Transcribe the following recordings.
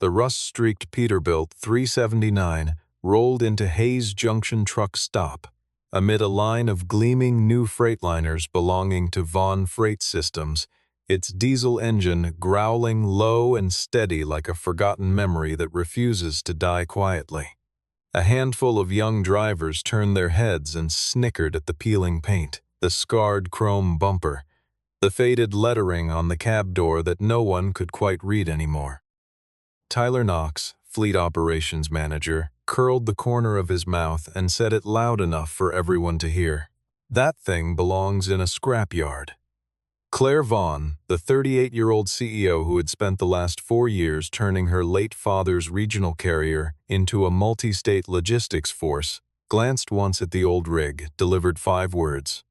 the rust-streaked Peterbilt 379 rolled into Hayes Junction truck stop, amid a line of gleaming new Freightliners belonging to Vaughn Freight Systems, its diesel engine growling low and steady like a forgotten memory that refuses to die quietly. A handful of young drivers turned their heads and snickered at the peeling paint, the scarred chrome bumper, the faded lettering on the cab door that no one could quite read anymore. Tyler Knox, fleet operations manager, curled the corner of his mouth and said it loud enough for everyone to hear. "That thing belongs in a scrapyard." Claire Vaughn, the 38-year-old CEO who had spent the last 4 years turning her late father's regional carrier into a multi-state logistics force, glanced once at the old rig, delivered 5 words.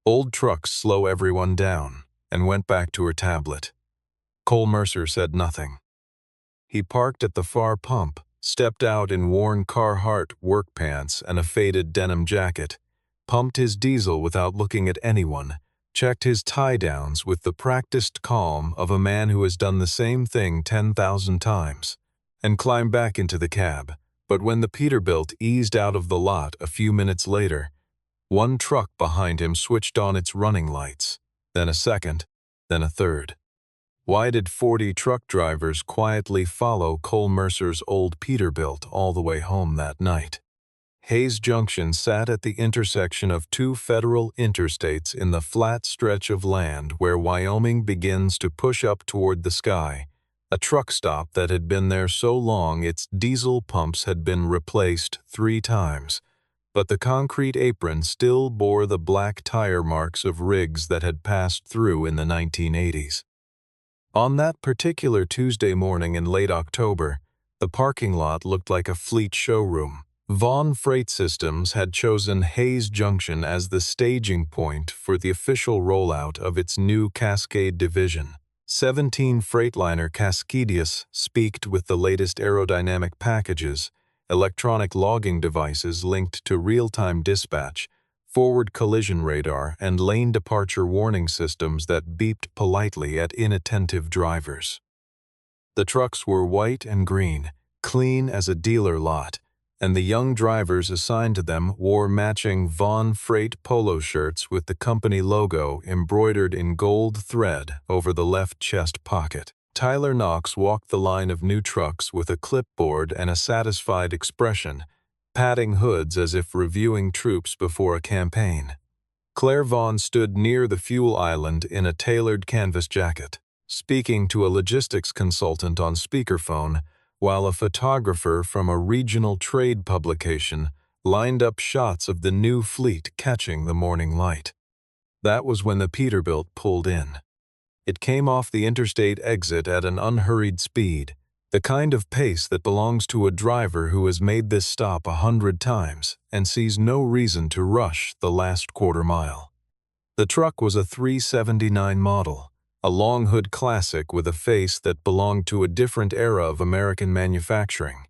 "Old trucks slow everyone down," and went back to her tablet. Cole Mercer said nothing. He parked at the far pump, stepped out in worn Carhartt work pants and a faded denim jacket, pumped his diesel without looking at anyone, checked his tie-downs with the practiced calm of a man who has done the same thing 10,000 times, and climbed back into the cab. But when the Peterbilt eased out of the lot a few minutes later, one truck behind him switched on its running lights, then a second, then a third. Why did 40 truck drivers quietly follow Cole Mercer's old Peterbilt all the way home that night? Hayes Junction sat at the intersection of 2 federal interstates in the flat stretch of land where Wyoming begins to push up toward the sky, a truck stop that had been there so long its diesel pumps had been replaced 3 times, but the concrete apron still bore the black tire marks of rigs that had passed through in the 1980s. On that particular Tuesday morning in late October, the parking lot looked like a fleet showroom. Vaughn Freight Systems had chosen Hayes Junction as the staging point for the official rollout of its new Cascade division. 17 Freightliner Cascadius speaked with the latest aerodynamic packages, electronic logging devices linked to real-time dispatch, forward collision radar, and lane departure warning systems that beeped politely at inattentive drivers. The trucks were white and green, clean as a dealer lot, and the young drivers assigned to them wore matching Vaughn Freight polo shirts with the company logo embroidered in gold thread over the left chest pocket. Tyler Knox walked the line of new trucks with a clipboard and a satisfied expression, patting hoods as if reviewing troops before a campaign. Claire Vaughn stood near the fuel island in a tailored canvas jacket, speaking to a logistics consultant on speakerphone, while a photographer from a regional trade publication lined up shots of the new fleet catching the morning light. That was when the Peterbilt pulled in. It came off the interstate exit at an unhurried speed, the kind of pace that belongs to a driver who has made this stop 100 times and sees no reason to rush the last quarter mile. The truck was a 379 model, a long hood classic with a face that belonged to a different era of American manufacturing,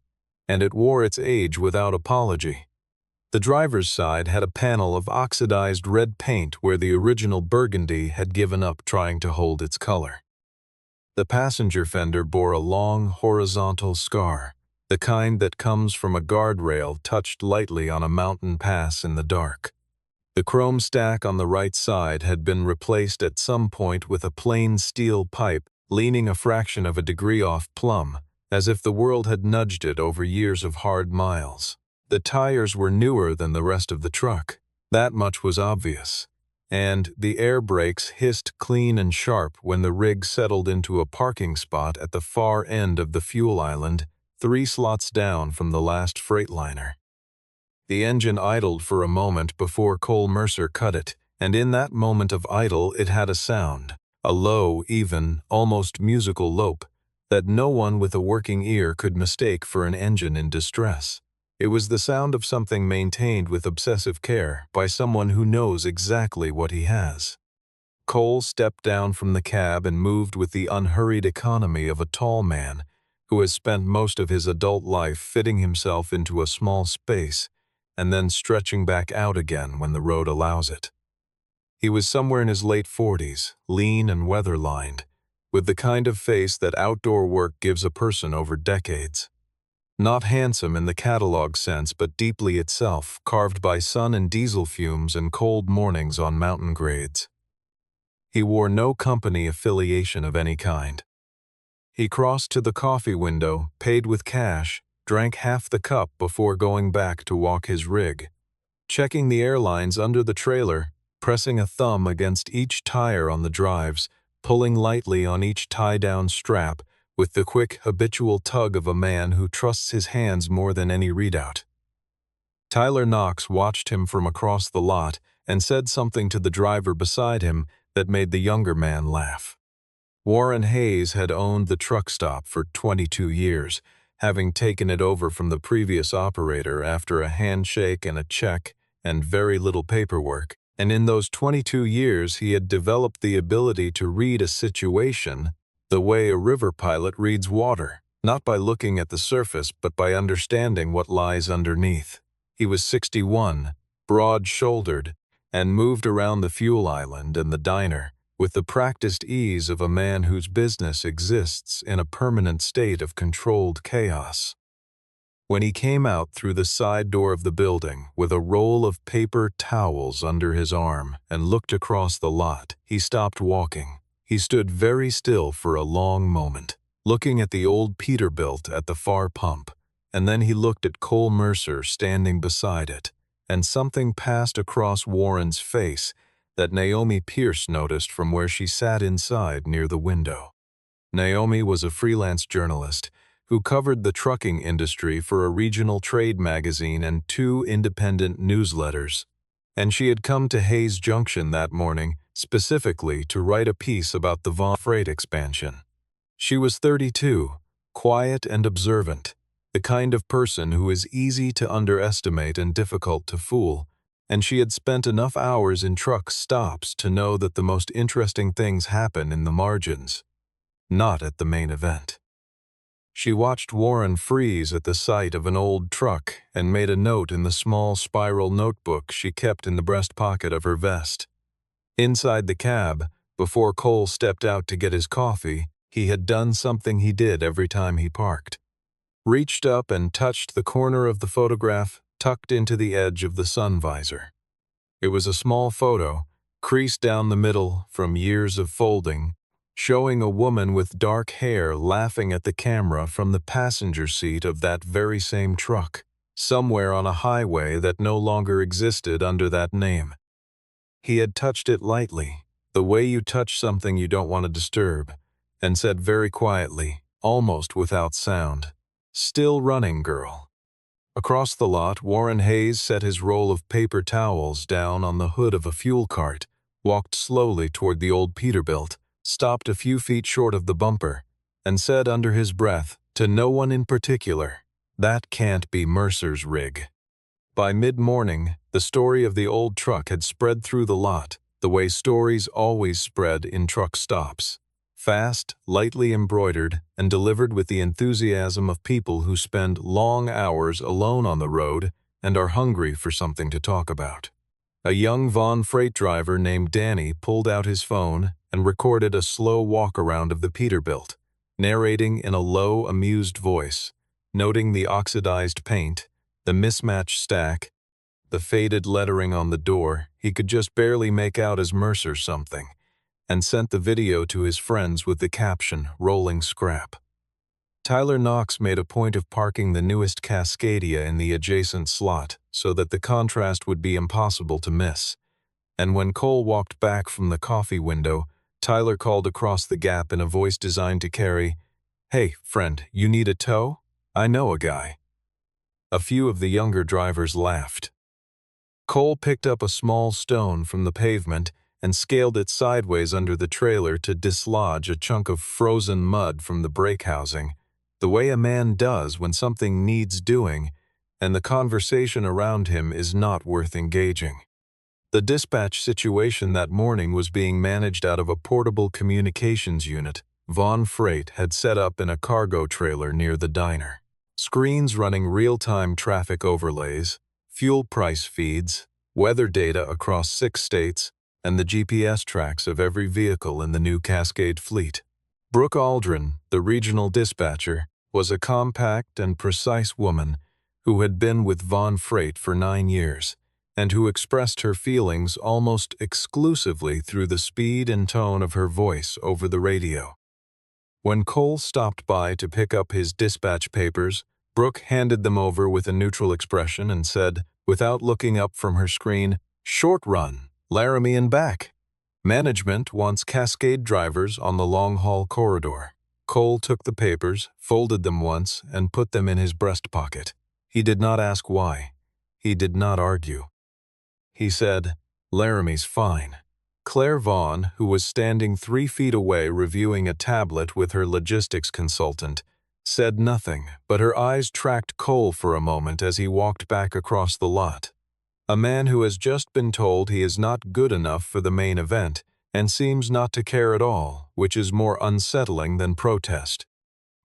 and it wore its age without apology. The driver's side had a panel of oxidized red paint where the original burgundy had given up trying to hold its color. The passenger fender bore a long, horizontal scar, the kind that comes from a guardrail touched lightly on a mountain pass in the dark. The chrome stack on the right side had been replaced at some point with a plain steel pipe leaning a fraction of a degree off plumb, as if the world had nudged it over years of hard miles. The tires were newer than the rest of the truck. That much was obvious. And the air brakes hissed clean and sharp when the rig settled into a parking spot at the far end of the fuel island, 3 slots down from the last Freightliner. The engine idled for a moment before Cole Mercer cut it, and in that moment of idle it had a sound, a low, even, almost musical lope, that no one with a working ear could mistake for an engine in distress. It was the sound of something maintained with obsessive care by someone who knows exactly what he has. Cole stepped down from the cab and moved with the unhurried economy of a tall man who has spent most of his adult life fitting himself into a small space and then stretching back out again when the road allows it. He was somewhere in his late 40s, lean and weather-lined, with the kind of face that outdoor work gives a person over decades. Not handsome in the catalog sense, but deeply itself, carved by sun and diesel fumes and cold mornings on mountain grades. He wore no company affiliation of any kind. He crossed to the coffee window, paid with cash, drank half the cup before going back to walk his rig, checking the airlines under the trailer, pressing a thumb against each tire on the drives, pulling lightly on each tie-down strap with the quick, habitual tug of a man who trusts his hands more than any readout. Tyler Knox watched him from across the lot and said something to the driver beside him that made the younger man laugh. Warren Hayes had owned the truck stop for 22 years, having taken it over from the previous operator after a handshake and a check and very little paperwork, and in those 22 years he had developed the ability to read a situation the way a river pilot reads water, not by looking at the surface but by understanding what lies underneath. He was 61, broad-shouldered, and moved around the fuel island and the diner with the practiced ease of a man whose business exists in a permanent state of controlled chaos. When he came out through the side door of the building with a roll of paper towels under his arm and looked across the lot, he stopped walking. He stood very still for a long moment, looking at the old Peterbilt at the far pump, and then he looked at Cole Mercer standing beside it, and something passed across Warren's face that Naomi Pierce noticed from where she sat inside near the window. Naomi was a freelance journalist who covered the trucking industry for a regional trade magazine and 2 independent newsletters, and she had come to Hayes Junction that morning specifically to write a piece about the Vaughn Freight expansion. She was 32, quiet and observant, the kind of person who is easy to underestimate and difficult to fool, and she had spent enough hours in truck stops to know that the most interesting things happen in the margins, not at the main event. She watched Warren freeze at the sight of an old truck and made a note in the small spiral notebook she kept in the breast pocket of her vest. Inside the cab, before Cole stepped out to get his coffee, he had done something he did every time he parked. Reached up and touched the corner of the photograph tucked into the edge of the sun visor. It was a small photo, creased down the middle from years of folding, showing a woman with dark hair laughing at the camera from the passenger seat of that very same truck, somewhere on a highway that no longer existed under that name. He had touched it lightly, the way you touch something you don't want to disturb, and said very quietly, almost without sound, "Still running, girl." Across the lot, Warren Hayes set his roll of paper towels down on the hood of a fuel cart, walked slowly toward the old Peterbilt, stopped a few feet short of the bumper, and said under his breath, to no one in particular, "That can't be Mercer's rig." By mid-morning, the story of the old truck had spread through the lot, the way stories always spread in truck stops. Fast, lightly embroidered, and delivered with the enthusiasm of people who spend long hours alone on the road and are hungry for something to talk about. A young Vaughn freight driver named Danny pulled out his phone and recorded a slow walk-around of the Peterbilt, narrating in a low, amused voice, noting the oxidized paint, the mismatched stack, the faded lettering on the door he could just barely make out as Mercer something, and sent the video to his friends with the caption, "Rolling Scrap." Tyler Knox made a point of parking the newest Cascadia in the adjacent slot so that the contrast would be impossible to miss, and when Cole walked back from the coffee window, Tyler called across the gap in a voice designed to carry, "Hey, friend, you need a tow? I know a guy." A few of the younger drivers laughed. Cole picked up a small stone from the pavement and scaled it sideways under the trailer to dislodge a chunk of frozen mud from the brake housing, the way a man does when something needs doing and the conversation around him is not worth engaging. The dispatch situation that morning was being managed out of a portable communications unit Vaughn Freight had set up in a cargo trailer near the diner. Screens running real-time traffic overlays, fuel price feeds, weather data across 6 states, and the GPS tracks of every vehicle in the new Cascade fleet. Brooke Aldrin, the regional dispatcher, was a compact and precise woman who had been with Von Freight for 9 years and who expressed her feelings almost exclusively through the speed and tone of her voice over the radio. When Cole stopped by to pick up his dispatch papers, Brooke handed them over with a neutral expression and said, without looking up from her screen, "Short run, Laramie and back. Management wants Cascade drivers on the long-haul corridor." Cole took the papers, folded them once, and put them in his breast pocket. He did not ask why. He did not argue. He said, "Laramie's fine." Claire Vaughn, who was standing 3 feet away reviewing a tablet with her logistics consultant, said nothing, but her eyes tracked Cole for a moment as he walked back across the lot. A man who has just been told he is not good enough for the main event and seems not to care at all, which is more unsettling than protest.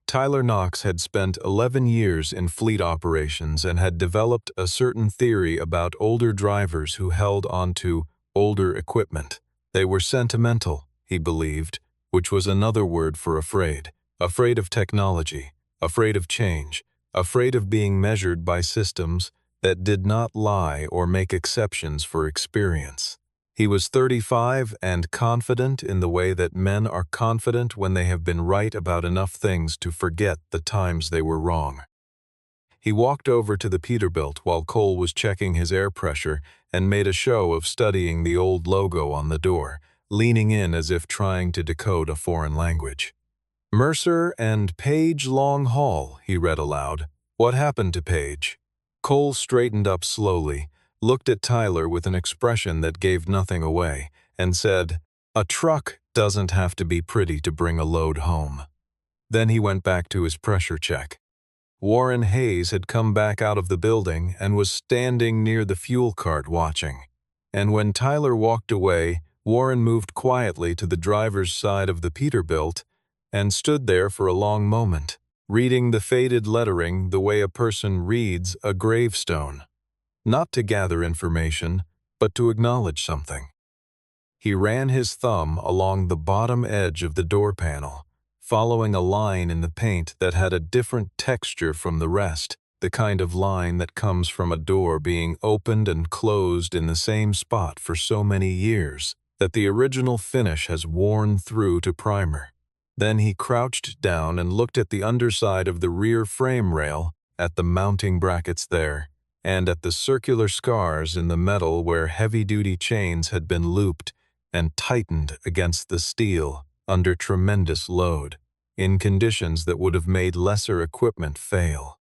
Tyler Knox had spent 11 years in fleet operations and had developed a certain theory about older drivers who held onto older equipment. They were sentimental, he believed, which was another word for afraid. Afraid of technology, afraid of change, afraid of being measured by systems that did not lie or make exceptions for experience. He was 35 and confident in the way that men are confident when they have been right about enough things to forget the times they were wrong. He walked over to the Peterbilt while Cole was checking his air pressure and made a show of studying the old logo on the door, leaning in as if trying to decode a foreign language. "Mercer and Page Long Haul," he read aloud. "What happened to Page?" Cole straightened up slowly, looked at Tyler with an expression that gave nothing away, and said, "A truck doesn't have to be pretty to bring a load home." Then he went back to his pressure check. Warren Hayes had come back out of the building and was standing near the fuel cart watching. And when Tyler walked away, Warren moved quietly to the driver's side of the Peterbilt and stood there for a long moment, reading the faded lettering the way a person reads a gravestone, not to gather information, but to acknowledge something. He ran his thumb along the bottom edge of the door panel, following a line in the paint that had a different texture from the rest, the kind of line that comes from a door being opened and closed in the same spot for so many years that the original finish has worn through to primer. Then he crouched down and looked at the underside of the rear frame rail, at the mounting brackets there, and at the circular scars in the metal where heavy-duty chains had been looped and tightened against the steel under tremendous load, in conditions that would have made lesser equipment fail.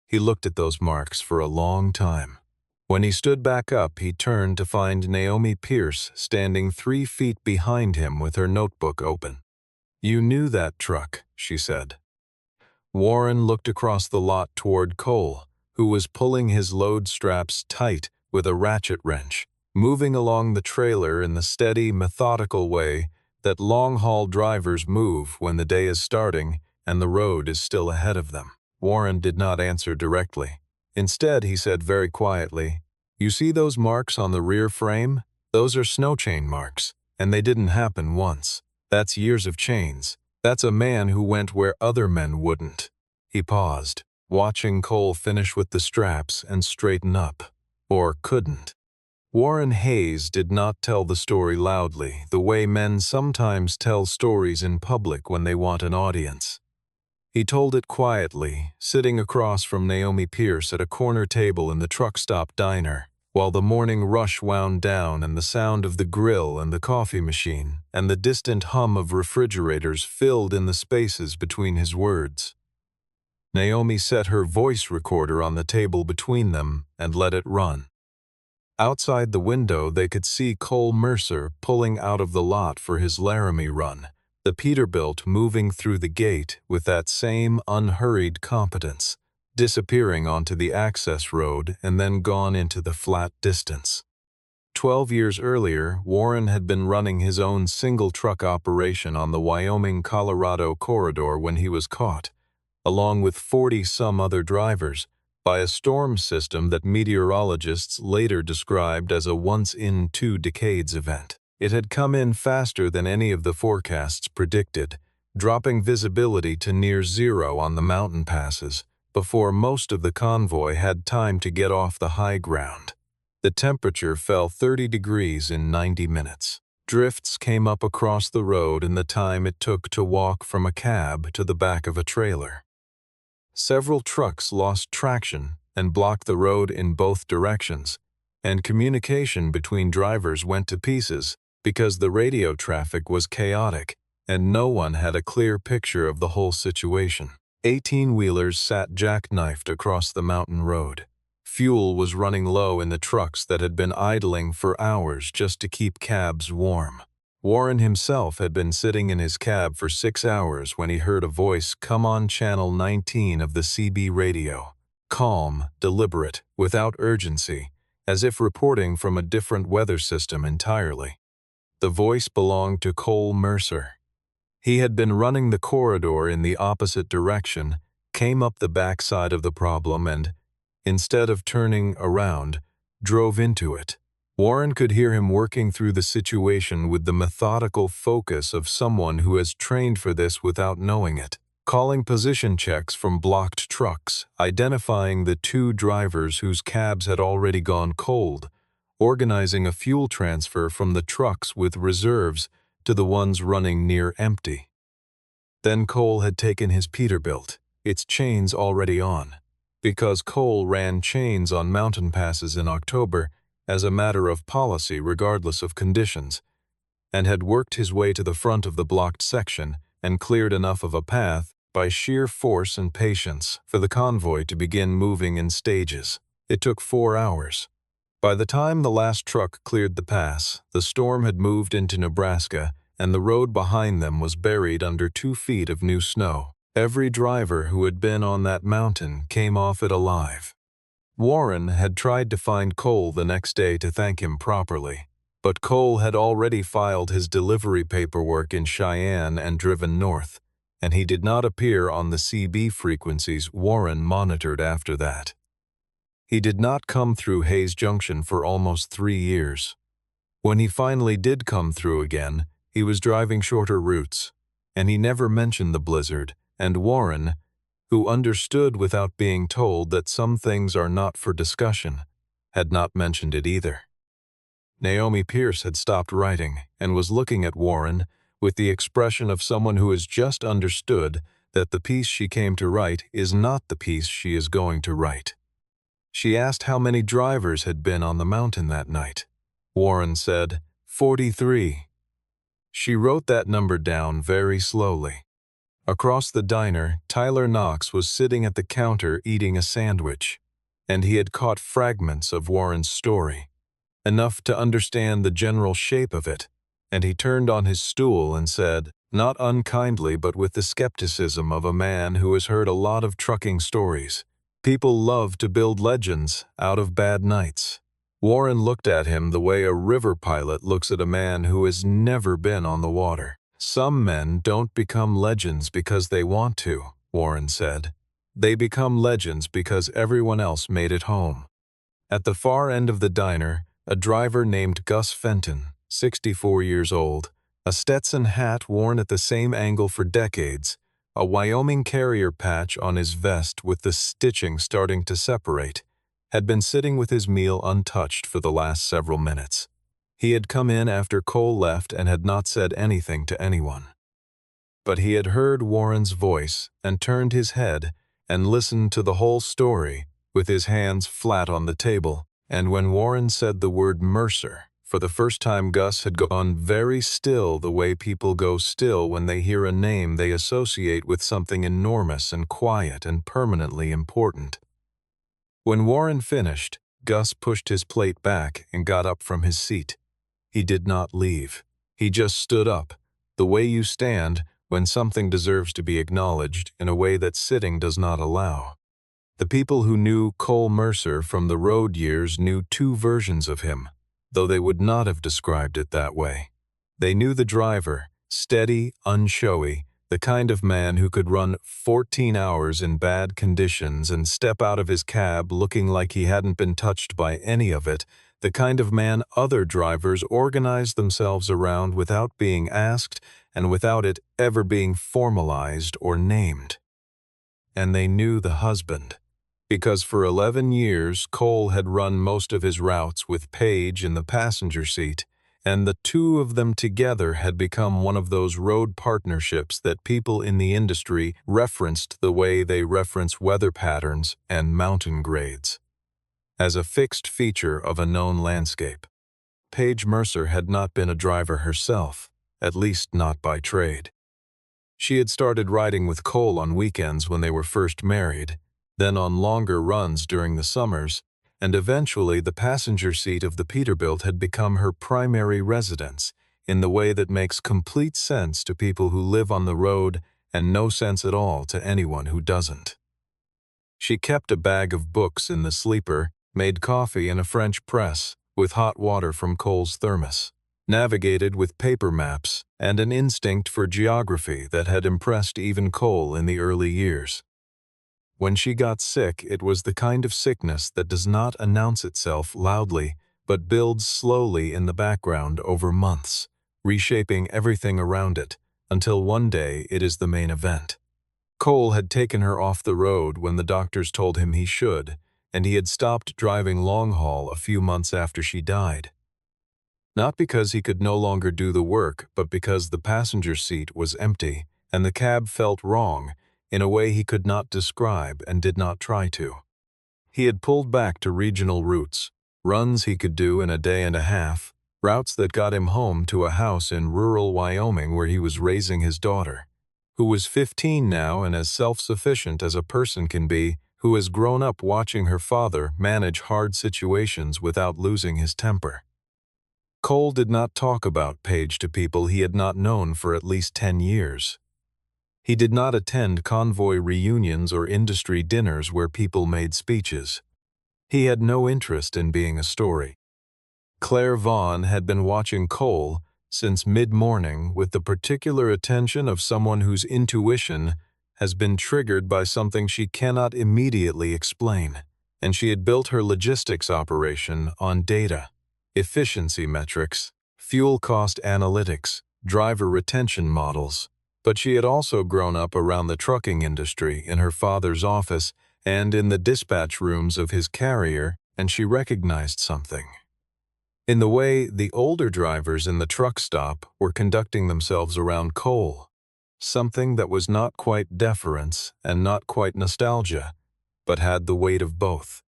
He looked at those marks for a long time. When he stood back up, he turned to find Naomi Pierce standing 3 feet behind him with her notebook open. "You knew that truck," she said. Warren looked across the lot toward Cole, who was pulling his load straps tight with a ratchet wrench, moving along the trailer in the steady, methodical way that long-haul drivers move when the day is starting and the road is still ahead of them. Warren did not answer directly. Instead, he said very quietly, "You see those marks on the rear frame? Those are snow chain marks, and they didn't happen once. That's years of chains. That's a man who went where other men wouldn't." He paused, watching Cole finish with the straps and straighten up, or couldn't. Warren Hayes did not tell the story loudly, the way men sometimes tell stories in public when they want an audience. He told it quietly, sitting across from Naomi Pierce at a corner table in the truck stop diner, while the morning rush wound down and the sound of the grill and the coffee machine and the distant hum of refrigerators filled in the spaces between his words. Naomi set her voice recorder on the table between them and let it run. Outside the window, they could see Cole Mercer pulling out of the lot for his Laramie run, the Peterbilt moving through the gate with that same unhurried competence, disappearing onto the access road and then gone into the flat distance. 12 years earlier, Warren had been running his own single-truck operation on the Wyoming-Colorado corridor when he was caught, along with 40-some other drivers, by a storm system that meteorologists later described as a once-in-2 decades event. It had come in faster than any of the forecasts predicted, dropping visibility to near zero on the mountain passes before most of the convoy had time to get off the high ground. The temperature fell 30 degrees in 90 minutes. Drifts came up across the road in the time it took to walk from a cab to the back of a trailer. Several trucks lost traction and blocked the road in both directions, and communication between drivers went to pieces because the radio traffic was chaotic and no one had a clear picture of the whole situation. 18-wheelers sat jackknifed across the mountain road. Fuel was running low in the trucks that had been idling for hours just to keep cabs warm. Warren himself had been sitting in his cab for 6 hours when he heard a voice come on channel 19 of the CB radio. Calm, deliberate, without urgency, as if reporting from a different weather system entirely. The voice belonged to Cole Mercer. He had been running the corridor in the opposite direction, came up the backside of the problem and, instead of turning around, drove into it. Warren could hear him working through the situation with the methodical focus of someone who has trained for this without knowing it, calling position checks from blocked trucks, identifying the 2 drivers whose cabs had already gone cold, organizing a fuel transfer from the trucks with reserves to the ones running near empty. Then Cole had taken his Peterbilt, its chains already on, because Cole ran chains on mountain passes in October as a matter of policy regardless of conditions, and had worked his way to the front of the blocked section and cleared enough of a path by sheer force and patience for the convoy to begin moving in stages. It took 4 hours. By the time the last truck cleared the pass, the storm had moved into Nebraska, and the road behind them was buried under 2 feet of new snow. Every driver who had been on that mountain came off it alive. Warren had tried to find Cole the next day to thank him properly, but Cole had already filed his delivery paperwork in Cheyenne and driven north, and he did not appear on the CB frequencies Warren monitored after that. He did not come through Hayes Junction for almost 3 years. When he finally did come through again, he was driving shorter routes, and he never mentioned the blizzard, and Warren, who understood without being told that some things are not for discussion, had not mentioned it either. Naomi Pierce had stopped writing and was looking at Warren with the expression of someone who has just understood that the piece she came to write is not the piece she is going to write. She asked how many drivers had been on the mountain that night. Warren said, 43. She wrote that number down very slowly. Across the diner, Tyler Knox was sitting at the counter eating a sandwich, and he had caught fragments of Warren's story, enough to understand the general shape of it, and he turned on his stool and said, not unkindly but with the skepticism of a man who has heard a lot of trucking stories, people love to build legends out of bad nights. Warren looked at him the way a river pilot looks at a man who has never been on the water. Some men don't become legends because they want to, Warren said. They become legends because everyone else made it home. At the far end of the diner, a driver named Gus Fenton, 64 years old, a Stetson hat worn at the same angle for decades, a Wyoming carrier patch on his vest with the stitching starting to separate, had been sitting with his meal untouched for the last several minutes. He had come in after Cole left and had not said anything to anyone. But he had heard Warren's voice and turned his head and listened to the whole story with his hands flat on the table, and when Warren said the word Mercer, for the first time Gus had gone very still the way people go still when they hear a name they associate with something enormous and quiet and permanently important. When Warren finished, Gus pushed his plate back and got up from his seat. He did not leave. He just stood up, the way you stand when something deserves to be acknowledged in a way that sitting does not allow. The people who knew Cole Mercer from the road years knew 2 versions of him, though they would not have described it that way. They knew the driver, steady, unshowy, the kind of man who could run 14 hours in bad conditions and step out of his cab looking like he hadn't been touched by any of it, the kind of man other drivers organized themselves around without being asked and without it ever being formalized or named. And they knew the husband, because for 11 years Cole had run most of his routes with Paige in the passenger seat, and the two of them together had become one of those road partnerships that people in the industry referenced the way they reference weather patterns and mountain grades, as a fixed feature of a known landscape. Paige Mercer had not been a driver herself, at least not by trade. She had started riding with Cole on weekends when they were first married, then on longer runs during the summers, and eventually the passenger seat of the Peterbilt had become her primary residence in the way that makes complete sense to people who live on the road and no sense at all to anyone who doesn't. She kept a bag of books in the sleeper, made coffee in a French press with hot water from Cole's thermos, navigated with paper maps and an instinct for geography that had impressed even Cole in the early years. When she got sick, it was the kind of sickness that does not announce itself loudly, but builds slowly in the background over months, reshaping everything around it, until one day it is the main event. Cole had taken her off the road when the doctors told him he should, and he had stopped driving long haul a few months after she died. Not because he could no longer do the work, but because the passenger seat was empty, and the cab felt wrong, in a way he could not describe and did not try to. He had pulled back to regional routes, runs he could do in a day and a half, routes that got him home to a house in rural Wyoming where he was raising his daughter, who was 15 now and as self-sufficient as a person can be, who has grown up watching her father manage hard situations without losing his temper. Cole did not talk about Paige to people he had not known for at least 10 years. He did not attend convoy reunions or industry dinners where people made speeches. He had no interest in being a story. Claire Vaughn had been watching Cole since mid-morning with the particular attention of someone whose intuition has been triggered by something she cannot immediately explain, and she had built her logistics operation on data, efficiency metrics, fuel cost analytics, driver retention models. But she had also grown up around the trucking industry in her father's office and in the dispatch rooms of his carrier, and she recognized something. In the way the older drivers in the truck stop were conducting themselves around Cole, something that was not quite deference and not quite nostalgia, but had the weight of both.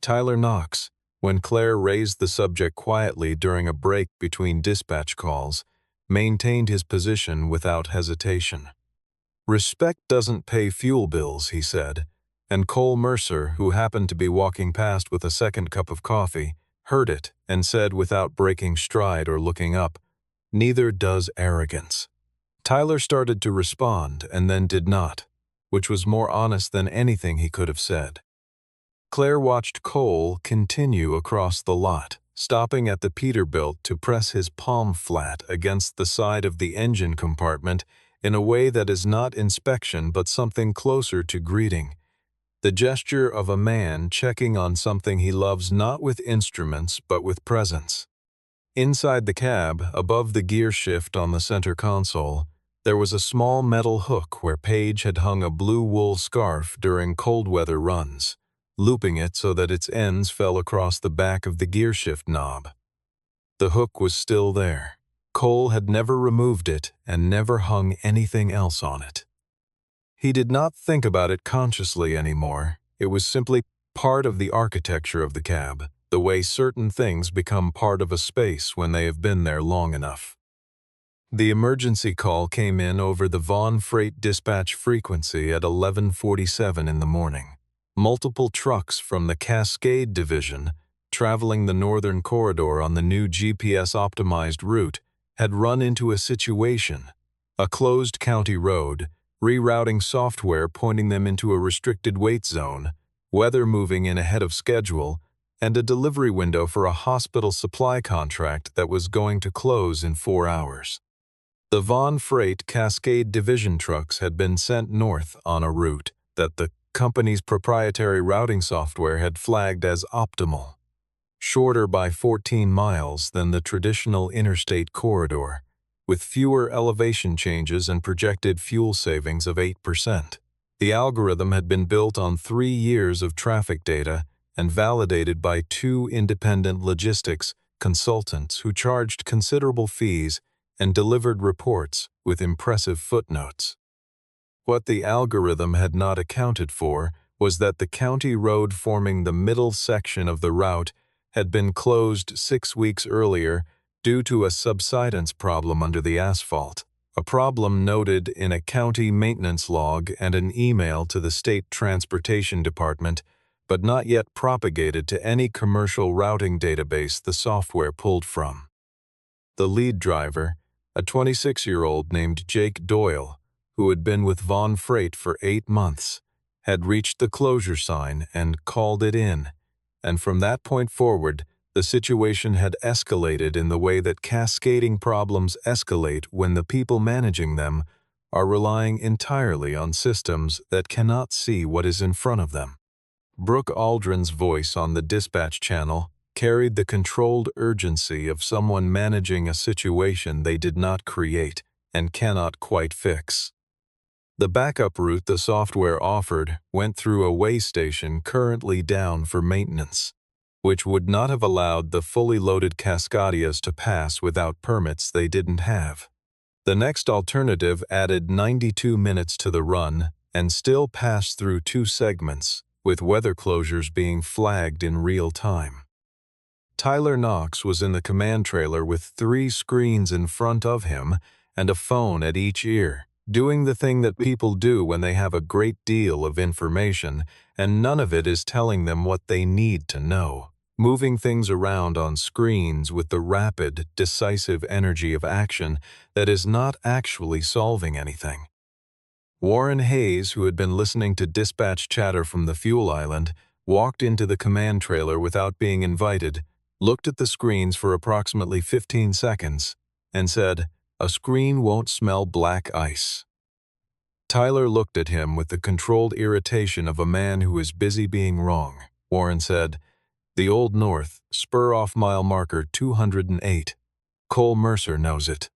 Tyler Knox, when Claire raised the subject quietly during a break between dispatch calls, maintained his position without hesitation. "Respect doesn't pay fuel bills," he said, and Cole Mercer, who happened to be walking past with a second cup of coffee, heard it and said without breaking stride or looking up, "Neither does arrogance." Tyler started to respond and then did not, which was more honest than anything he could have said. Claire watched Cole continue across the lot, stopping at the Peterbilt to press his palm flat against the side of the engine compartment in a way that is not inspection but something closer to greeting, the gesture of a man checking on something he loves not with instruments but with presence. Inside the cab, above the gear shift on the center console, there was a small metal hook where Paige had hung a blue wool scarf during cold weather runs, looping it so that its ends fell across the back of the gear shift knob. The hook was still there. Cole had never removed it and never hung anything else on it. He did not think about it consciously anymore. It was simply part of the architecture of the cab, the way certain things become part of a space when they have been there long enough. The emergency call came in over the Vaughn Freight dispatch frequency at 11:47 in the morning. Multiple trucks from the Cascade Division, traveling the northern corridor on the new GPS-optimized route, had run into a situation, a closed county road, rerouting software pointing them into a restricted weight zone, weather moving in ahead of schedule, and a delivery window for a hospital supply contract that was going to close in 4 hours. The Vaughn Freight Cascade Division trucks had been sent north on a route that the company's proprietary routing software had flagged as optimal, shorter by 14 miles than the traditional interstate corridor, with fewer elevation changes and projected fuel savings of 8%. The algorithm had been built on 3 years of traffic data and validated by 2 independent logistics consultants who charged considerable fees and delivered reports with impressive footnotes. What the algorithm had not accounted for was that the county road forming the middle section of the route had been closed 6 weeks earlier due to a subsidence problem under the asphalt, a problem noted in a county maintenance log and an email to the State Transportation Department, but not yet propagated to any commercial routing database the software pulled from. The lead driver, a 26-year-old named Jake Doyle, who had been with Vaughn Freight for 8 months, had reached the closure sign and called it in, and from that point forward, the situation had escalated in the way that cascading problems escalate when the people managing them are relying entirely on systems that cannot see what is in front of them. Brooke Aldrin's voice on the dispatch channel carried the controlled urgency of someone managing a situation they did not create and cannot quite fix. The backup route the software offered went through a way station currently down for maintenance, which would not have allowed the fully loaded Cascadias to pass without permits they didn't have. The next alternative added 92 minutes to the run and still passed through 2 segments, with weather closures being flagged in real time. Tyler Knox was in the command trailer with 3 screens in front of him and a phone at each ear, doing the thing that people do when they have a great deal of information and none of it is telling them what they need to know, moving things around on screens with the rapid, decisive energy of action that is not actually solving anything. Warren Hayes, who had been listening to dispatch chatter from the fuel island, walked into the command trailer without being invited, looked at the screens for approximately 15 seconds, and said, "A screen won't smell black ice." Tyler looked at him with the controlled irritation of a man who is busy being wrong. Warren said, "The Old North, spur-off mile marker 208. Cole Mercer knows it.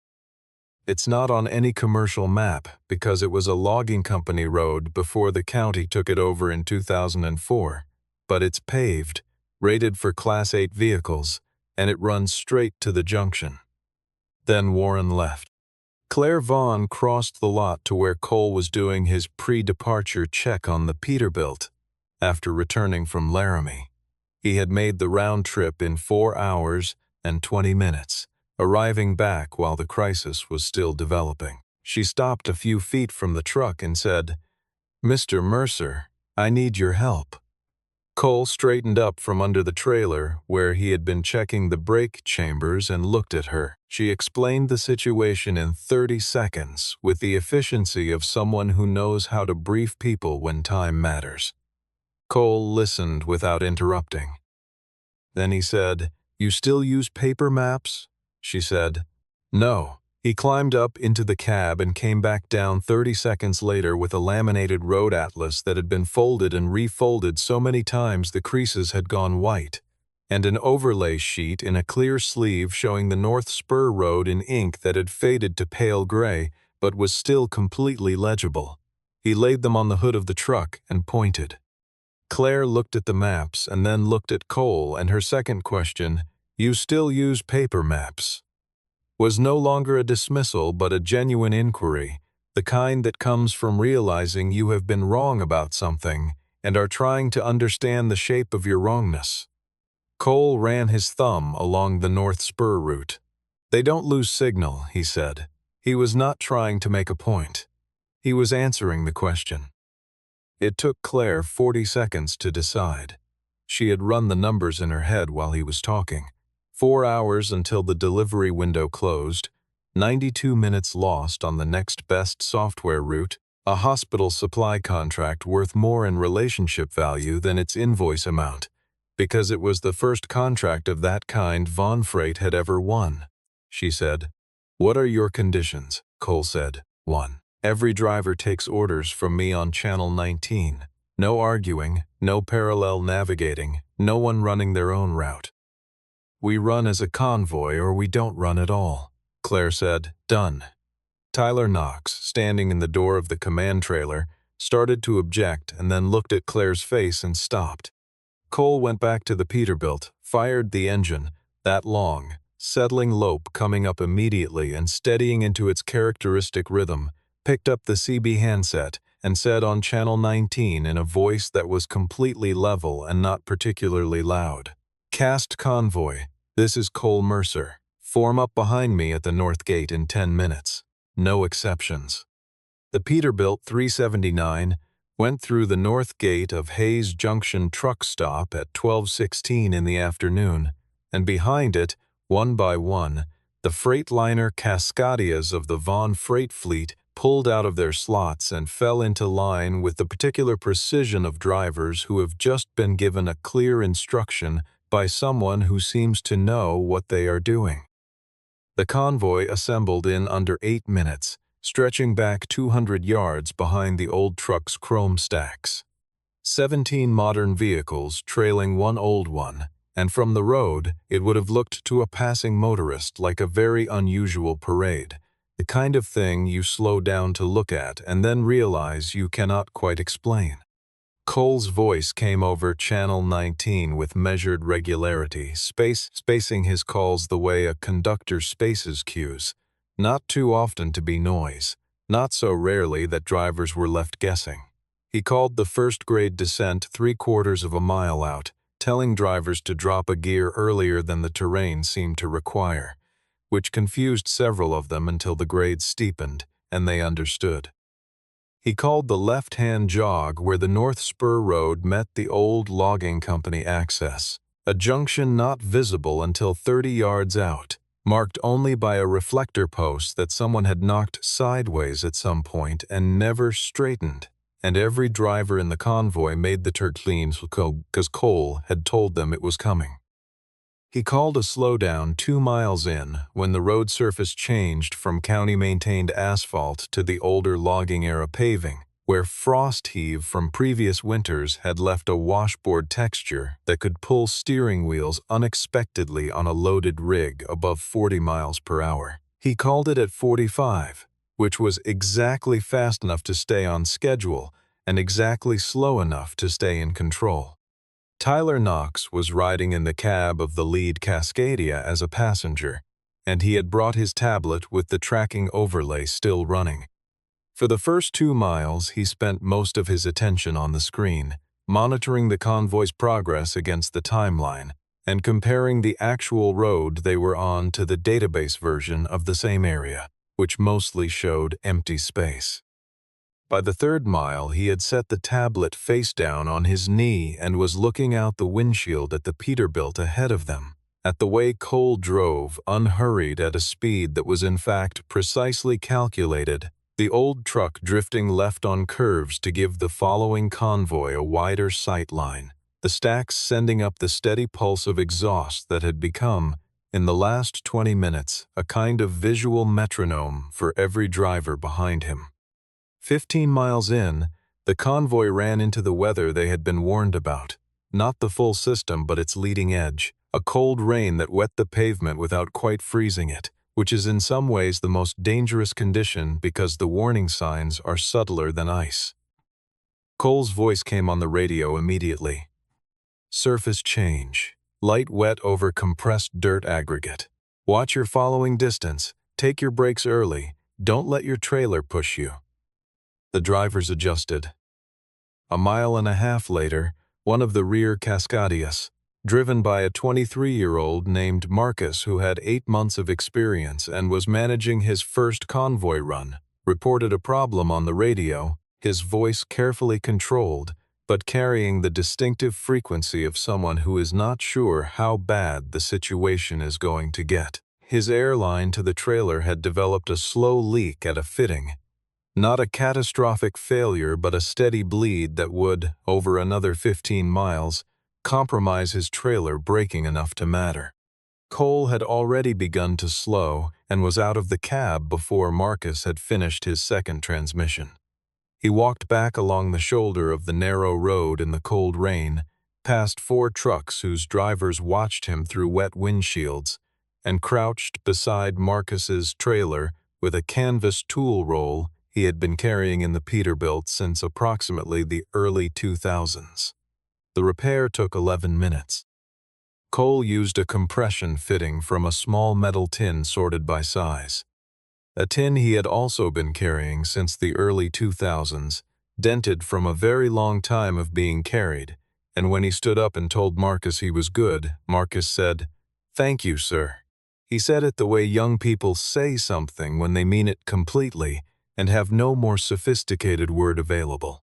It's not on any commercial map because it was a logging company road before the county took it over in 2004, but it's paved, rated for Class 8 vehicles, and it runs straight to the junction." Then Warren left. Claire Vaughn crossed the lot to where Cole was doing his pre-departure check on the Peterbilt after returning from Laramie. He had made the round trip in 4 hours and 20 minutes, arriving back while the crisis was still developing. She stopped a few feet from the truck and said, "Mr. Mercer, I need your help." Cole straightened up from under the trailer where he had been checking the brake chambers and looked at her. She explained the situation in 30 seconds with the efficiency of someone who knows how to brief people when time matters. Cole listened without interrupting. Then he said, "You still use paper maps?" She said, "No." He climbed up into the cab and came back down 30 seconds later with a laminated road atlas that had been folded and refolded so many times the creases had gone white, and an overlay sheet in a clear sleeve showing the North Spur Road in ink that had faded to pale gray but was still completely legible. He laid them on the hood of the truck and pointed. Claire looked at the maps and then looked at Cole, and her second question, "You still use paper maps?" was no longer a dismissal but a genuine inquiry, the kind that comes from realizing you have been wrong about something and are trying to understand the shape of your wrongness. Cole ran his thumb along the North Spur route. "They don't lose signal," he said. He was not trying to make a point. He was answering the question. It took Claire 40 seconds to decide. She had run the numbers in her head while he was talking. 4 hours until the delivery window closed, 92 minutes lost on the next best software route, a hospital supply contract worth more in relationship value than its invoice amount, because it was the first contract of that kind Vaughn Freight had ever won. She said, "What are your conditions?" Cole said, 1. Every driver takes orders from me on Channel 19. No arguing, no parallel navigating, no one running their own route. We run as a convoy or we don't run at all. Claire said, "Done." Tyler Knox, standing in the door of the command trailer, started to object and then looked at Claire's face and stopped. Cole went back to the Peterbilt, fired the engine, that long, settling lope coming up immediately and steadying into its characteristic rhythm, picked up the CB handset, and said on Channel 19 in a voice that was completely level and not particularly loud, "Cast Convoy, this is Cole Mercer. Form up behind me at the North Gate in 10 minutes. No exceptions." The Peterbilt 379 went through the North Gate of Hayes Junction truck stop at 12:16 in the afternoon, and behind it, one by one, the Freightliner Cascadias of the Vaughn Freight Fleet pulled out of their slots and fell into line with the particular precision of drivers who have just been given a clear instruction by someone who seems to know what they are doing. The convoy assembled in under 8 minutes, stretching back 200 yards behind the old truck's chrome stacks. 17 modern vehicles trailing one old one, and from the road it would have looked to a passing motorist like a very unusual parade, the kind of thing you slow down to look at and then realize you cannot quite explain. Cole's voice came over Channel 19 with measured regularity, spacing his calls the way a conductor spaces cues, not too often to be noise, not so rarely that drivers were left guessing. He called the first-grade descent 3/4 of a mile out, telling drivers to drop a gear earlier than the terrain seemed to require, which confused several of them until the grade steepened and they understood. He called the left-hand jog where the North Spur Road met the old logging company access, a junction not visible until 30 yards out, marked only by a reflector post that someone had knocked sideways at some point and never straightened, and every driver in the convoy made the turn clean because Cole had told them it was coming. He called a slowdown 2 miles in when the road surface changed from county-maintained asphalt to the older logging-era paving, where frost heave from previous winters had left a washboard texture that could pull steering wheels unexpectedly on a loaded rig above 40 miles per hour. He called it at 45, which was exactly fast enough to stay on schedule and exactly slow enough to stay in control. Tyler Knox was riding in the cab of the lead Cascadia as a passenger, and he had brought his tablet with the tracking overlay still running. For the first 2 miles, he spent most of his attention on the screen, monitoring the convoy's progress against the timeline and comparing the actual road they were on to the database version of the same area, which mostly showed empty space. By the 3rd mile, he had set the tablet face down on his knee and was looking out the windshield at the Peterbilt ahead of them, at the way Cole drove, unhurried at a speed that was in fact precisely calculated, the old truck drifting left on curves to give the following convoy a wider sight line, the stacks sending up the steady pulse of exhaust that had become, in the last 20 minutes, a kind of visual metronome for every driver behind him. 15 miles in, the convoy ran into the weather they had been warned about, not the full system but its leading edge, a cold rain that wet the pavement without quite freezing it, which is in some ways the most dangerous condition because the warning signs are subtler than ice. Cole's voice came on the radio immediately. "Surface change. Light wet over compressed dirt aggregate. Watch your following distance. Take your brakes early. Don't let your trailer push you." The drivers adjusted. A mile and a half later, one of the rear Cascadias, driven by a 23-year-old named Marcus who had 8 months of experience and was managing his first convoy run, reported a problem on the radio, his voice carefully controlled, but carrying the distinctive frequency of someone who is not sure how bad the situation is going to get. His airline to the trailer had developed a slow leak at a fitting. Not a catastrophic failure, but a steady bleed that would, over another 15 miles, compromise his trailer braking enough to matter. Cole had already begun to slow and was out of the cab before Marcus had finished his second transmission. He walked back along the shoulder of the narrow road in the cold rain, past 4 trucks whose drivers watched him through wet windshields, and crouched beside Marcus's trailer with a canvas tool roll he had been carrying in the Peterbilt since approximately the early 2000s. The repair took 11 minutes. Cole used a compression fitting from a small metal tin sorted by size. A tin he had also been carrying since the early 2000s, dented from a very long time of being carried, and when he stood up and told Marcus he was good, Marcus said, "Thank you, sir." He said it the way young people say something when they mean it completely and have no more sophisticated word available.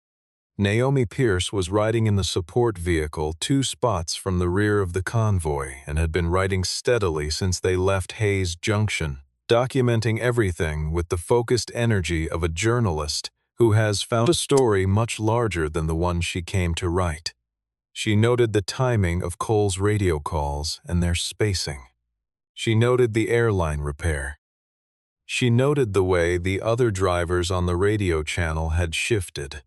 Naomi Pierce was riding in the support vehicle 2 spots from the rear of the convoy and had been riding steadily since they left Hayes Junction, documenting everything with the focused energy of a journalist who has found a story much larger than the one she came to write. She noted the timing of Cole's radio calls and their spacing. She noted the airline repair. She noted the way the other drivers on the radio channel had shifted,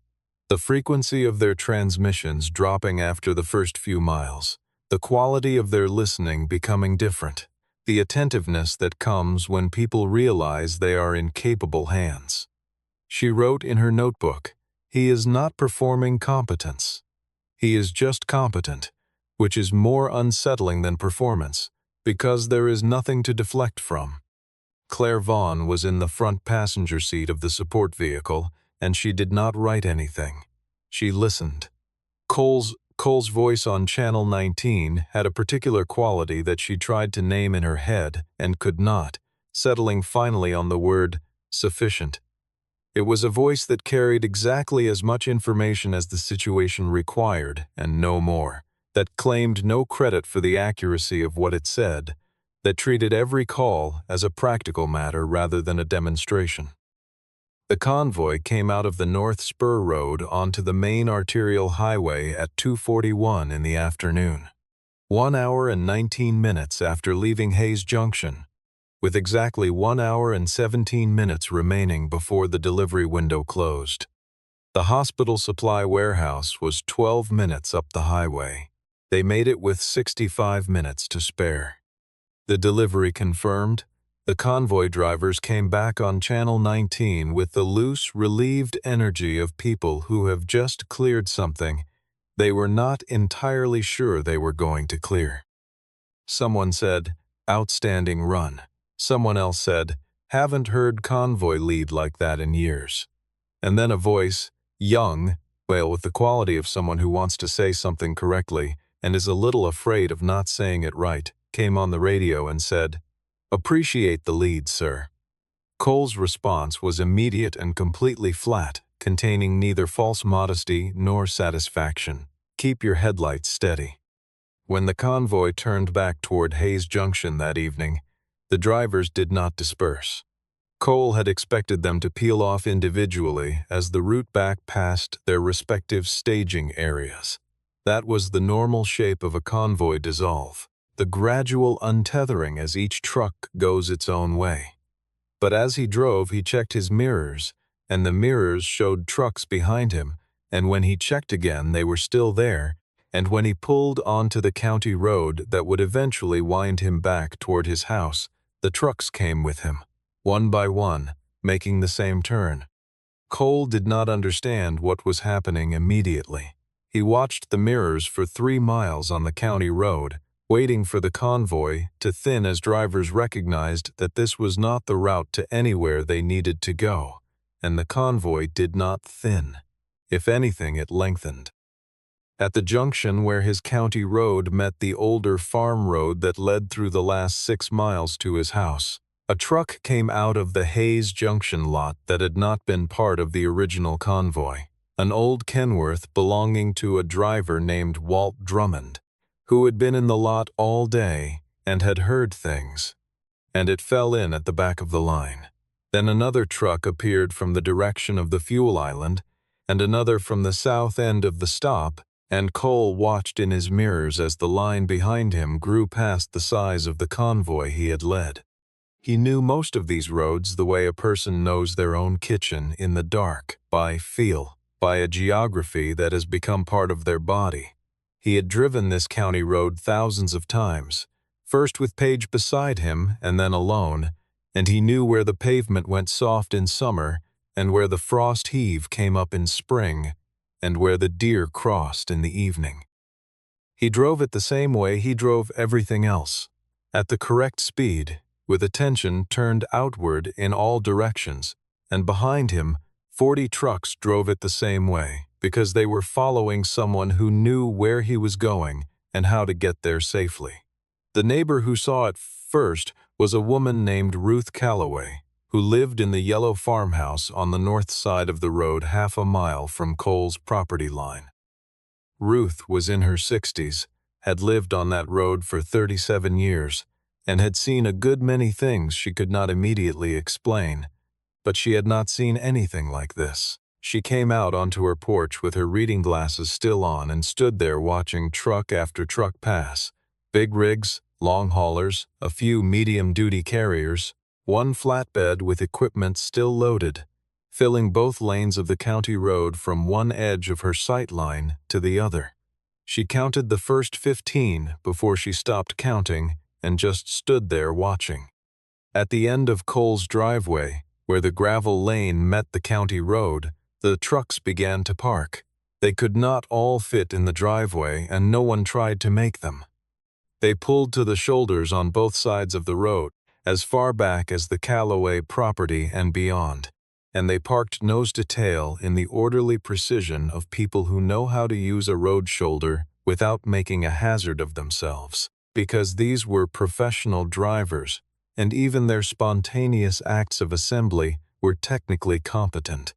the frequency of their transmissions dropping after the first few miles, the quality of their listening becoming different, the attentiveness that comes when people realize they are in capable hands. She wrote in her notebook, "He is not performing competence. He is just competent, which is more unsettling than performance, because there is nothing to deflect from." Claire Vaughn was in the front passenger seat of the support vehicle, and she did not write anything. She listened. Cole's voice on Channel 19 had a particular quality that she tried to name in her head and could not, settling finally on the word sufficient. It was a voice that carried exactly as much information as the situation required, and no more, that claimed no credit for the accuracy of what it said, that treated every call as a practical matter rather than a demonstration. The convoy came out of the North Spur Road onto the main arterial highway at 2:41 in the afternoon, 1 hour and 19 minutes after leaving Hayes Junction, with exactly 1 hour and 17 minutes remaining before the delivery window closed. The hospital supply warehouse was 12 minutes up the highway. They made it with 65 minutes to spare. The delivery confirmed, the convoy drivers came back on Channel 19 with the loose, relieved energy of people who have just cleared something they were not entirely sure they were going to clear. Someone said, "Outstanding run." Someone else said, "Haven't heard convoy lead like that in years." And then a voice, young, well, with the quality of someone who wants to say something correctly and is a little afraid of not saying it right, came on the radio and said, "Appreciate the lead, sir." Cole's response was immediate and completely flat, containing neither false modesty nor satisfaction. "Keep your headlights steady." When the convoy turned back toward Hayes Junction that evening, the drivers did not disperse. Cole had expected them to peel off individually as the route back passed their respective staging areas. That was the normal shape of a convoy dissolve, the gradual untethering as each truck goes its own way. But as he drove, he checked his mirrors, and the mirrors showed trucks behind him, and when he checked again, they were still there, and when he pulled onto the county road that would eventually wind him back toward his house, the trucks came with him, one by one, making the same turn. Cole did not understand what was happening immediately. He watched the mirrors for 3 miles on the county road, waiting for the convoy to thin as drivers recognized that this was not the route to anywhere they needed to go, and the convoy did not thin. If anything, it lengthened. At the junction where his county road met the older farm road that led through the last 6 miles to his house, a truck came out of the Hayes Junction lot that had not been part of the original convoy, an old Kenworth belonging to a driver named Walt Drummond, who had been in the lot all day and had heard things, and it fell in at the back of the line. Then another truck appeared from the direction of the fuel island, and another from the south end of the stop, and Cole watched in his mirrors as the line behind him grew past the size of the convoy he had led. He knew most of these roads the way a person knows their own kitchen in the dark, by feel, by a geography that has become part of their body. He had driven this county road thousands of times, first with Paige beside him and then alone, and he knew where the pavement went soft in summer and where the frost heave came up in spring and where the deer crossed in the evening. He drove it the same way he drove everything else, at the correct speed, with attention turned outward in all directions, and behind him 40 trucks drove it the same way, because they were following someone who knew where he was going and how to get there safely. The neighbor who saw it first was a woman named Ruth Calloway, who lived in the yellow farmhouse on the north side of the road half a mile from Cole's property line. Ruth was in her 60s, had lived on that road for 37 years, and had seen a good many things she could not immediately explain, but she had not seen anything like this. She came out onto her porch with her reading glasses still on and stood there watching truck after truck pass. Big rigs, long haulers, a few medium-duty carriers, one flatbed with equipment still loaded, filling both lanes of the county road from one edge of her sight line to the other. She counted the first 15 before she stopped counting and just stood there watching. At the end of Cole's driveway, where the gravel lane met the county road, the trucks began to park. They could not all fit in the driveway, and no one tried to make them. They pulled to the shoulders on both sides of the road, as far back as the Calloway property and beyond, and they parked nose to tail in the orderly precision of people who know how to use a road shoulder without making a hazard of themselves, because these were professional drivers, and even their spontaneous acts of assembly were technically competent.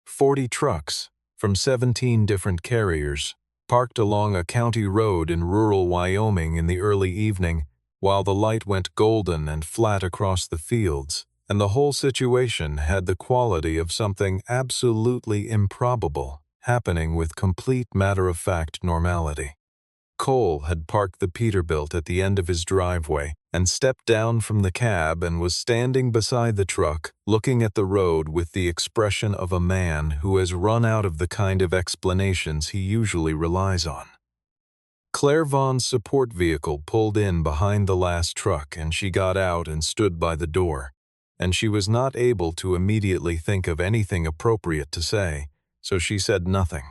40 trucks, from 17 different carriers, parked along a county road in rural Wyoming in the early evening, while the light went golden and flat across the fields, and the whole situation had the quality of something absolutely improbable happening with complete matter-of-fact normality. Cole had parked the Peterbilt at the end of his driveway and stepped down from the cab and was standing beside the truck, looking at the road with the expression of a man who has run out of the kind of explanations he usually relies on. Claire Vaughn's support vehicle pulled in behind the last truck, and she got out and stood by the door, and she was not able to immediately think of anything appropriate to say, so she said nothing.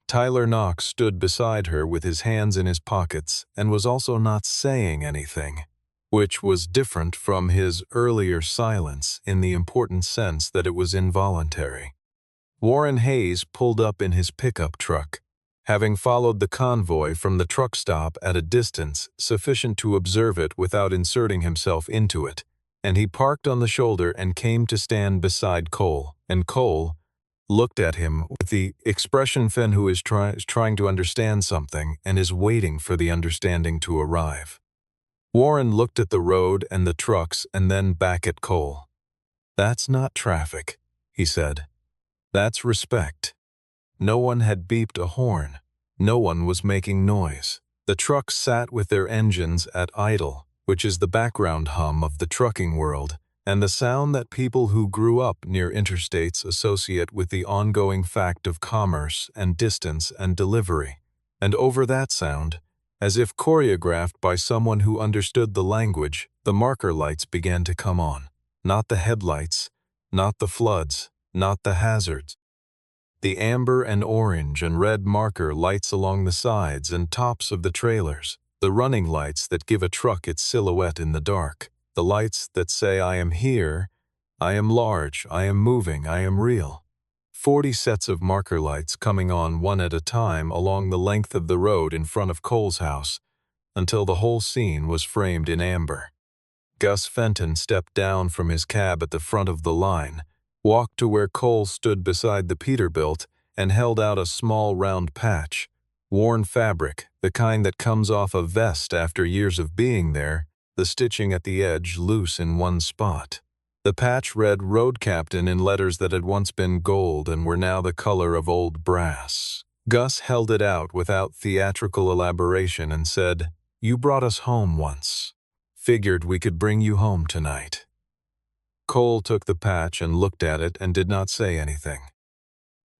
Tyler Knox stood beside her with his hands in his pockets and was also not saying anything, which was different from his earlier silence in the important sense that it was involuntary. Warren Hayes pulled up in his pickup truck, having followed the convoy from the truck stop at a distance sufficient to observe it without inserting himself into it, and he parked on the shoulder and came to stand beside Cole, and Cole looked at him with the expression Finn who is trying to understand something and is waiting for the understanding to arrive. Warren looked at the road and the trucks and then back at Cole. "That's not traffic," he said. "That's respect." No one had beeped a horn. No one was making noise. The trucks sat with their engines at idle, which is the background hum of the trucking world, and the sound that people who grew up near interstates associate with the ongoing fact of commerce and distance and delivery. And over that sound, as if choreographed by someone who understood the language, the marker lights began to come on. Not the headlights, not the floods, not the hazards. The amber and orange and red marker lights along the sides and tops of the trailers, the running lights that give a truck its silhouette in the dark. The lights that say, "I am here, I am large, I am moving, I am real." 40 sets of marker lights coming on one at a time along the length of the road in front of Cole's house, until the whole scene was framed in amber. Gus Fenton stepped down from his cab at the front of the line, walked to where Cole stood beside the Peterbilt, and held out a small round patch, worn fabric, the kind that comes off a vest after years of being there, the stitching at the edge loose in one spot. The patch read "Road Captain" in letters that had once been gold and were now the color of old brass. Gus held it out without theatrical elaboration and said, "You brought us home once. Figured we could bring you home tonight." Cole took the patch and looked at it and did not say anything.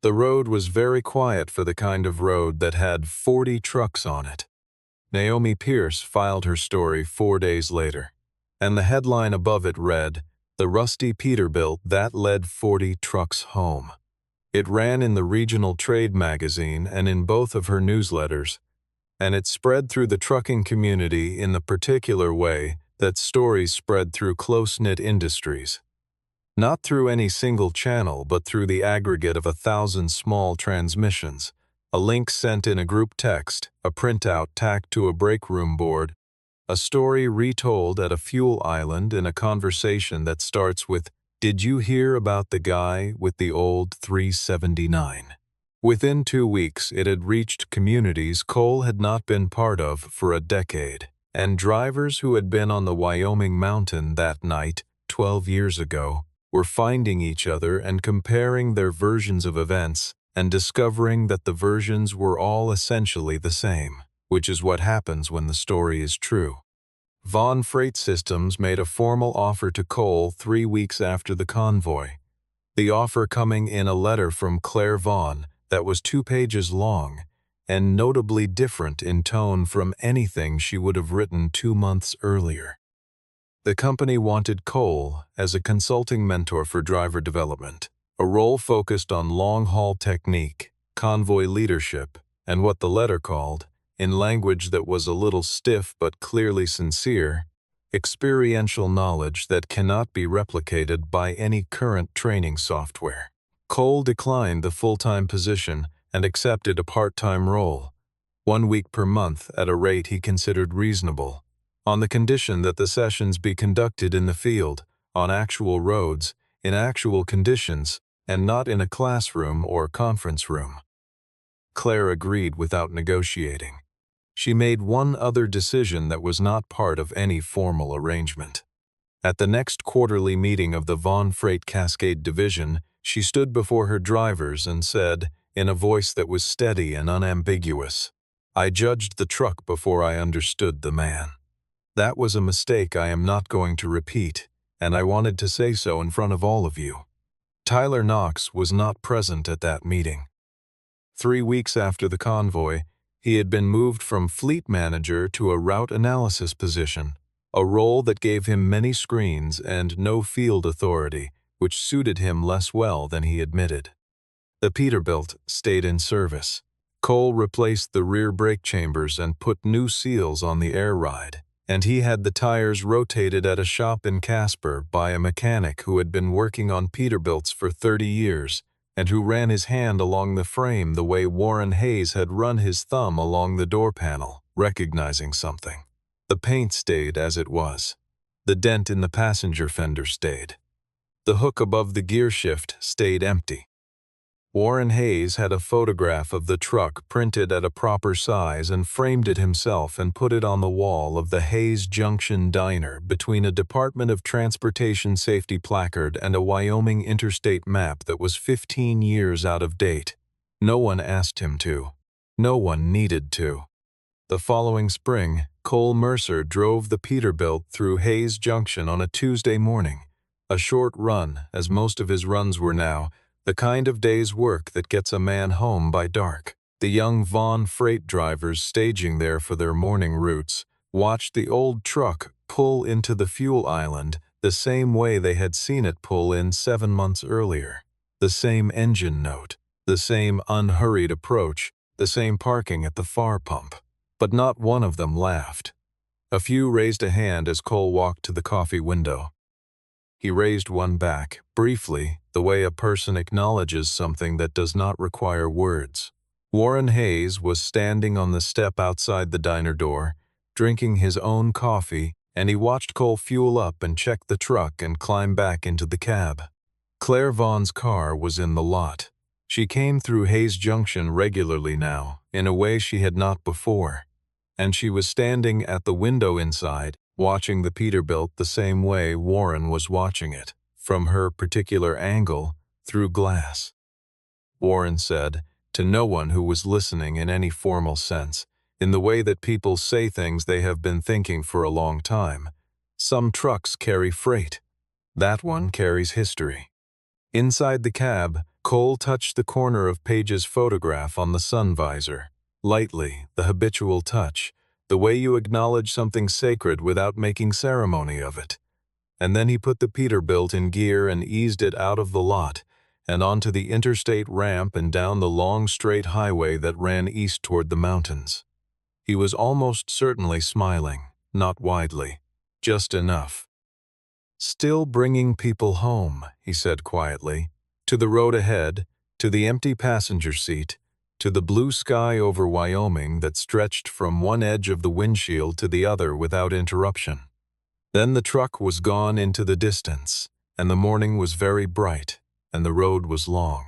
The road was very quiet for the kind of road that had 40 trucks on it. Naomi Pierce filed her story 4 days later, and the headline above it read, "The Rusty Peterbilt That Led 40 Trucks Home." It ran in the Regional Trade magazine and in both of her newsletters, and it spread through the trucking community in the particular way that stories spread through close-knit industries. Not through any single channel, but through the aggregate of 1,000 small transmissions, a link sent in a group text, a printout tacked to a break room board, a story retold at a fuel island in a conversation that starts with, "Did you hear about the guy with the old 379?" Within 2 weeks, it had reached communities Cole had not been part of for a decade, and drivers who had been on the Wyoming mountain that night 12 years ago were finding each other and comparing their versions of events and discovering that the versions were all essentially the same, which is what happens when the story is true. Vaughn Freight Systems made a formal offer to Cole 3 weeks after the convoy, the offer coming in a letter from Claire Vaughn that was 2 pages long and notably different in tone from anything she would have written 2 months earlier. The company wanted Cole as a consulting mentor for driver development, a role focused on long-haul technique, convoy leadership, and what the letter called, in language that was a little stiff but clearly sincere, experiential knowledge that cannot be replicated by any current training software. Cole declined the full-time position and accepted a part-time role, 1 week per month at a rate he considered reasonable, on the condition that the sessions be conducted in the field, on actual roads, in actual conditions, and not in a classroom or conference room. Claire agreed without negotiating. She made one other decision that was not part of any formal arrangement. At the next quarterly meeting of the Vaughn Freight Cascade Division, she stood before her drivers and said, in a voice that was steady and unambiguous, "I judged the truck before I understood the man. That was a mistake I am not going to repeat, and I wanted to say so in front of all of you." Tyler Knox was not present at that meeting. 3 weeks after the convoy, he had been moved from fleet manager to a route analysis position, a role that gave him many screens and no field authority, which suited him less well than he admitted. The Peterbilt stayed in service. Cole replaced the rear brake chambers and put new seals on the air ride, and he had the tires rotated at a shop in Casper by a mechanic who had been working on Peterbilts for 30 years and who ran his hand along the frame the way Warren Hayes had run his thumb along the door panel, recognizing something. The paint stayed as it was. The dent in the passenger fender stayed. The hook above the gear shift stayed empty. Warren Hayes had a photograph of the truck printed at a proper size and framed it himself and put it on the wall of the Hayes Junction Diner between a Department of Transportation safety placard and a Wyoming interstate map that was 15 years out of date. No one asked him to. No one needed to. The following spring, Cole Mercer drove the Peterbilt through Hayes Junction on a Tuesday morning, a short run, as most of his runs were now, the kind of day's work that gets a man home by dark. The young Vaughn freight drivers staging there for their morning routes watched the old truck pull into the fuel island the same way they had seen it pull in 7 months earlier. The same engine note, the same unhurried approach, the same parking at the far pump. But not one of them laughed. A few raised a hand as Cole walked to the coffee window. He raised one back, briefly, the way a person acknowledges something that does not require words. Warren Hayes was standing on the step outside the diner door, drinking his own coffee, and he watched Cole fuel up and check the truck and climb back into the cab. Claire Vaughn's car was in the lot. She came through Hayes Junction regularly now, in a way she had not before, and she was standing at the window inside, watching the Peterbilt the same way Warren was watching it, from her particular angle, through glass. Warren said, to no one who was listening in any formal sense, in the way that people say things they have been thinking for a long time, "Some trucks carry freight. That one carries history." Inside the cab, Cole touched the corner of Page's photograph on the sun visor. Lightly, the habitual touch, The way you acknowledge something sacred without making ceremony of it. And then he put the Peterbilt in gear and eased it out of the lot and onto the interstate ramp and down the long straight highway that ran east toward the mountains. He was almost certainly smiling, not widely, just enough. "Still bringing people home," he said quietly, "to the road ahead, to the empty passenger seat, to the blue sky over Wyoming that stretched from one edge of the windshield to the other without interruption." Then the truck was gone into the distance, and the morning was very bright, and the road was long.